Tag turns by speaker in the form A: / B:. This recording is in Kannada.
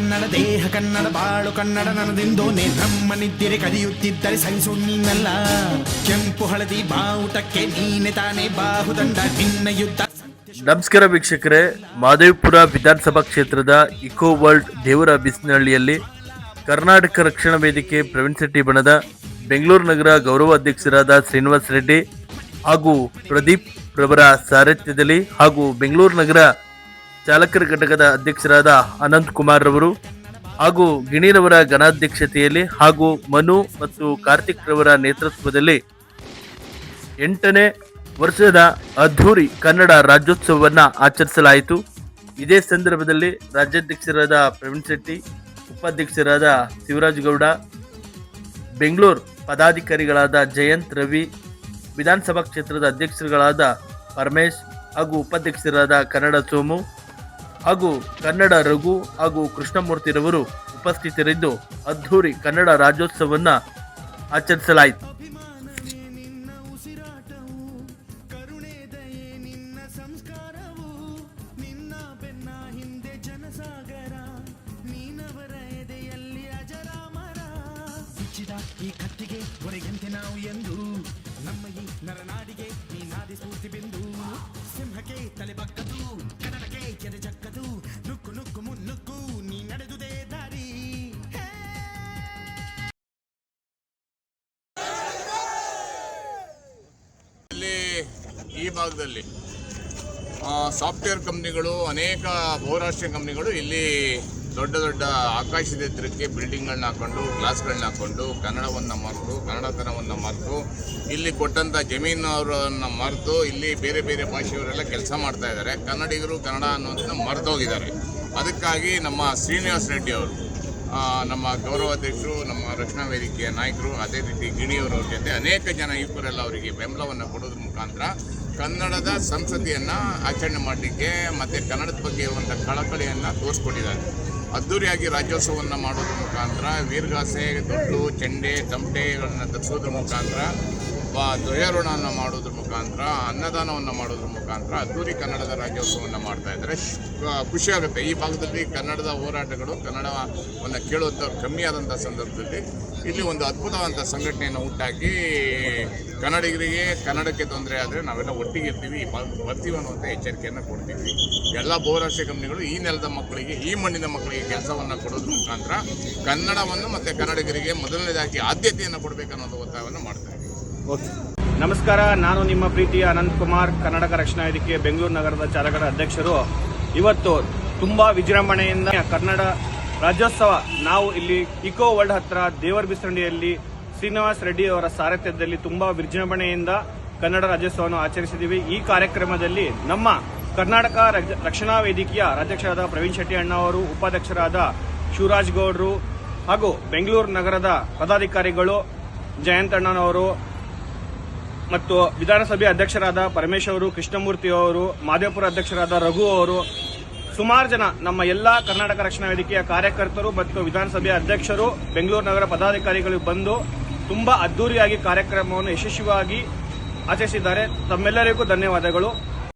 A: ಕನ್ನಡ ದೇಹ ಕನ್ನಡ ಬಾಳು ಕನ್ನಡ ನನದೆಂದೋನೆ ಬ್ರಹ್ಮನಿದ್ದರೆ ಕದಿಯುತ್ತಿದ್ದರೆ ಸಹಿಸು ನೀನಲ್ಲ. ಕೆಂಪು ಹಳದಿ ಬಾವುಟಕ್ಕೆ ನೀನೆ ತಾನೇ ಬಾಹುದಂಡ ನಿನ್ನ ಯುದ್ಧ.
B: ನಮಸ್ಕಾರ ವೀಕ್ಷಕರೇ, ಮಹದೇವಪುರ ವಿಧಾನಸಭಾ ಕ್ಷೇತ್ರದ ಇಕೋ ವರ್ಲ್ಡ್ ದೇವರ ಬಿಸ್ನಹಳ್ಳಿಯಲ್ಲಿ ಕರ್ನಾಟಕ ರಕ್ಷಣಾ ವೇದಿಕೆ ಪ್ರವೀಣ್ ಶೆಟ್ಟಿ ಬಣದ ಬೆಂಗಳೂರು ನಗರ ಗೌರವ ಅಧ್ಯಕ್ಷರಾದ ಶ್ರೀನಿವಾಸ್ ರೆಡ್ಡಿ ಹಾಗೂ ಪ್ರದೀಪ್ ರವರ ಸಾರಥ್ಯದಲ್ಲಿ ಹಾಗೂ ಬೆಂಗಳೂರು ನಗರ ಚಾಲಕರ ಘಟಕದ ಅಧ್ಯಕ್ಷರಾದ ಅನಂತ್ ಕುಮಾರ್ ರವರು ಹಾಗೂ ಗಿಣಿರವರ ಘನಾಧ್ಯಕ್ಷತೆಯಲ್ಲಿ ಹಾಗೂ ಮನು ಮತ್ತು ಕಾರ್ತಿಕ್ ರವರ ನೇತೃತ್ವದಲ್ಲಿ 8ನೇ ವರ್ಷದ ಅದ್ಧೂರಿ ಕನ್ನಡ ರಾಜ್ಯೋತ್ಸವವನ್ನು ಆಚರಿಸಲಾಯಿತು. ಇದೇ ಸಂದರ್ಭದಲ್ಲಿ ರಾಜ್ಯಾಧ್ಯಕ್ಷರಾದ ಪ್ರವೀಣ್ ಶೆಟ್ಟಿ, ಉಪಾಧ್ಯಕ್ಷರಾದ ಶಿವರಾಜ್ ಗೌಡ, ಬೆಂಗಳೂರು ಪದಾಧಿಕಾರಿಗಳಾದ ಜಯಂತ್ ರವಿ, ವಿಧಾನಸಭಾ ಕ್ಷೇತ್ರದ ಅಧ್ಯಕ್ಷರುಗಳಾದ ಪರಮೇಶ್ ಹಾಗೂ ಉಪಾಧ್ಯಕ್ಷರಾದ ಕನ್ನಡ ಸೋಮು ಹಾಗೂ ಕನ್ನಡ ರಘು ಹಾಗೂ ಕೃಷ್ಣಮೂರ್ತಿರವರು ಉಪಸ್ಥಿತರಿದ್ದು ಅದ್ಧೂರಿ ಕನ್ನಡ ರಾಜ್ಯೋತ್ಸವವನ್ನು ಆಚರಿಸಲಾಯಿತು.
A: ಈ ಕತ್ತಿಗೆ ಹೊರಗಂತೆ ನಾವು ಎಂದು ನಮ್ಮ ಈ ನರನಾಡಿಗೆ ಈ ನಾದಿ ಸ್ಫೂರ್ತಿ ಬಿಂದು. ಸಿಂಹಕ್ಕೆ ತಲೆ ಬಕ್ಕದು, ಕನ್ನಡಕ್ಕೆ ಕೆರೆ ಚಕ್ಕದು, ನುಕ್ಕು ನುಕ್ಕು ಮುನ್ನುಕ್ಕು ನೀ ನಡೆದುದೇ ದಾರಿ.
C: ಈ ಭಾಗದಲ್ಲಿ ಸಾಫ್ಟ್ವೇರ್ ಕಂಪ್ನಿಗಳು, ಅನೇಕ ಬಹುರಾಷ್ಟ್ರೀಯ ಕಂಪ್ನಿಗಳು ಇಲ್ಲಿ ದೊಡ್ಡ ದೊಡ್ಡ ಆಕಾಶದ ಎತ್ತರಕ್ಕೆ ಬಿಲ್ಡಿಂಗ್ಗಳನ್ನ ಹಾಕೊಂಡು, ಗ್ಲಾಸ್ಗಳನ್ನ ಹಾಕೊಂಡು ಕನ್ನಡವನ್ನು ಮರೆತು, ಕನ್ನಡತನವನ್ನು ಮರೆತು, ಇಲ್ಲಿ ಕೊಟ್ಟಂಥ ಜಮೀನವರನ್ನು ಮರೆತು ಇಲ್ಲಿ ಬೇರೆ ಬೇರೆ ಭಾಷೆಯವರೆಲ್ಲ ಕೆಲಸ ಮಾಡ್ತಾ ಇದ್ದಾರೆ. ಕನ್ನಡಿಗರು ಕನ್ನಡ ಅನ್ನೋದನ್ನ ಮರೆತೋಗಿದ್ದಾರೆ. ಅದಕ್ಕಾಗಿ ನಮ್ಮ ಶ್ರೀನಿವಾಸ್ ರೆಡ್ಡಿ ಅವರು, ನಮ್ಮ ಗೌರವಾಧ್ಯಕ್ಷರು, ನಮ್ಮ ರಕ್ಷಣಾ ವೇದಿಕೆಯ ನಾಯಕರು, ಅದೇ ರೀತಿ ಗಿಣಿಯವರ ಜೊತೆ ಅನೇಕ ಜನ ಯುವಕರೆಲ್ಲ ಅವರಿಗೆ ಬೆಂಬಲವನ್ನು ಕೊಡೋದ್ರ ಮುಖಾಂತರ ಕನ್ನಡದ ಸಂಸ್ಕೃತಿಯನ್ನು ಆಚರಣೆ ಮಾಡಲಿಕ್ಕೆ ಮತ್ತು ಕನ್ನಡದ ಬಗ್ಗೆ ಇರುವಂಥ ಕಳಕಳಿಯನ್ನು ತೋರಿಸ್ಕೊಟ್ಟಿದ್ದಾರೆ. ಅದ್ದೂರಿಯಾಗಿ ರಾಜ್ಯೋತ್ಸವವನ್ನು ಮಾಡೋದ್ರ ಮುಖಾಂತರ ವೀರಗಾಸೆ, ದೊಡ್ಡು, ಚೆಂಡೆ, ತಮಟೆಗಳನ್ನು ತರಿಸೋದ್ರ ಮುಖಾಂತರ, ಧ್ವಜಾರೋಹಣವನ್ನು ಮಾಡೋದ್ರ ಮುಖಾಂತರ, ಅನ್ನದಾನವನ್ನು ಮಾಡೋದ್ರ ಮುಖಾಂತರ ಅದ್ದೂರಿ ಕನ್ನಡದ ರಾಜ್ಯೋತ್ಸವವನ್ನು ಮಾಡ್ತಾ ಇದ್ದಾರೆ. ಖುಷಿಯಾಗುತ್ತೆ. ಈ ಭಾಗದಲ್ಲಿ ಕನ್ನಡದ ಹೋರಾಟಗಳು, ಕನ್ನಡವನ್ನು ಕೇಳುವಂಥವ್ರು ಕಮ್ಮಿ ಆದಂಥ ಸಂದರ್ಭದಲ್ಲಿ ಇಲ್ಲಿ ಒಂದು ಅದ್ಭುತವಾದಂಥ ಸಂಘಟನೆಯನ್ನು ಹುಟ್ಟಾಕಿ ಕನ್ನಡಿಗರಿಗೆ ಕನ್ನಡಕ್ಕೆ ತೊಂದರೆ ಆದರೆ ನಾವೆಲ್ಲ ಒಟ್ಟಿಗೆ ಇರ್ತೀವಿ, ಬರ್ತೀವಿ ಅನ್ನುವಂಥ ಎಚ್ಚರಿಕೆಯನ್ನು ಕೊಡ್ತೀವಿ. ಎಲ್ಲ ಬಹುರಾಷ್ಟ್ರೀಯ ಕಂಪ್ನಿಗಳು ಈ ನೆಲದ ಮಕ್ಕಳಿಗೆ, ಈ ಮಣ್ಣಿನ ಮಕ್ಕಳಿಗೆ ಕೆಲಸವನ್ನು ಕೊಡೋದ್ರ ಮುಖಾಂತರ ಕನ್ನಡವನ್ನು ಮತ್ತು ಕನ್ನಡಿಗರಿಗೆ ಮೊದಲನೇದಾಗಿ ಆದ್ಯತೆಯನ್ನು ಕೊಡಬೇಕನ್ನೋದು ಒತ್ತಾಯವನ್ನು ಮಾಡ್ತಾರೆ.
D: ನಮಸ್ಕಾರ, ನಾನು ನಿಮ್ಮ ಪ್ರೀತಿಯ ಅನಂತ್ ಕುಮಾರ್, ಕರ್ನಾಟಕ ರಕ್ಷಣಾ ವೇದಿಕೆ ಬೆಂಗಳೂರು ನಗರದ ಚಾಲಕರ ಅಧ್ಯಕ್ಷರು. ಇವತ್ತು ತುಂಬಾ ವಿಜೃಂಭಣೆಯಿಂದ ಕನ್ನಡ ರಾಜ್ಯೋತ್ಸವ ನಾವು ಇಲ್ಲಿ ಇಕೋ ವರ್ಲ್ಡ್ ಹತ್ರ ದೇವರ ಬಿಸ್ನಹಳ್ಳಿಯಲ್ಲಿ ಶ್ರೀನಿವಾಸ್ ರೆಡ್ಡಿ ಅವರ ಸಾರಥ್ಯದಲ್ಲಿ ತುಂಬಾ ವಿಜೃಂಭಣೆಯಿಂದ ಕನ್ನಡ ರಾಜ್ಯೋತ್ಸವವನ್ನು ಆಚರಿಸಿದ್ದೀವಿ. ಈ ಕಾರ್ಯಕ್ರಮದಲ್ಲಿ ನಮ್ಮ ಕರ್ನಾಟಕ ರಕ್ಷಣಾ ವೇದಿಕೆಯ ರಾಜ್ಯಾಧ್ಯಕ್ಷರಾದ ಪ್ರವೀಣ್ ಶೆಟ್ಟಿ ಅಣ್ಣ ಅವರು, ಉಪಾಧ್ಯಕ್ಷರಾದ ಶಿವರಾಜ್ ಗೌಡರು ಹಾಗೂ ಬೆಂಗಳೂರು ನಗರದ ಪದಾಧಿಕಾರಿಗಳು ಜಯಂತ್ ಅಣ್ಣನವರು ಮತ್ತು ವಿಧಾನಸಭೆ ಅಧ್ಯಕ್ಷರಾದ ಪರಮೇಶ್ ಅವರು, ಕೃಷ್ಣಮೂರ್ತಿ ಅವರು, ಮಹದೇವಪುರ ಅಧ್ಯಕ್ಷರಾದ ರಘು ಅವರು, ಸುಮಾರು ಜನ ನಮ್ಮ ಎಲ್ಲಾ ಕರ್ನಾಟಕ ರಕ್ಷಣಾ ವೇದಿಕೆಯ ಕಾರ್ಯಕರ್ತರು ಮತ್ತು ವಿಧಾನಸಭೆಯ ಅಧ್ಯಕ್ಷರು, ಬೆಂಗಳೂರು ನಗರ ಪದಾಧಿಕಾರಿಗಳು ಬಂದು ತುಂಬಾ ಅದ್ದೂರಿಯಾಗಿ ಕಾರ್ಯಕ್ರಮವನ್ನು ಯಶಸ್ವಿಯಾಗಿ ಆಚರಿಸಿದ್ದಾರೆ. ತಮ್ಮೆಲ್ಲರಿಗೂ ಧನ್ಯವಾದಗಳು.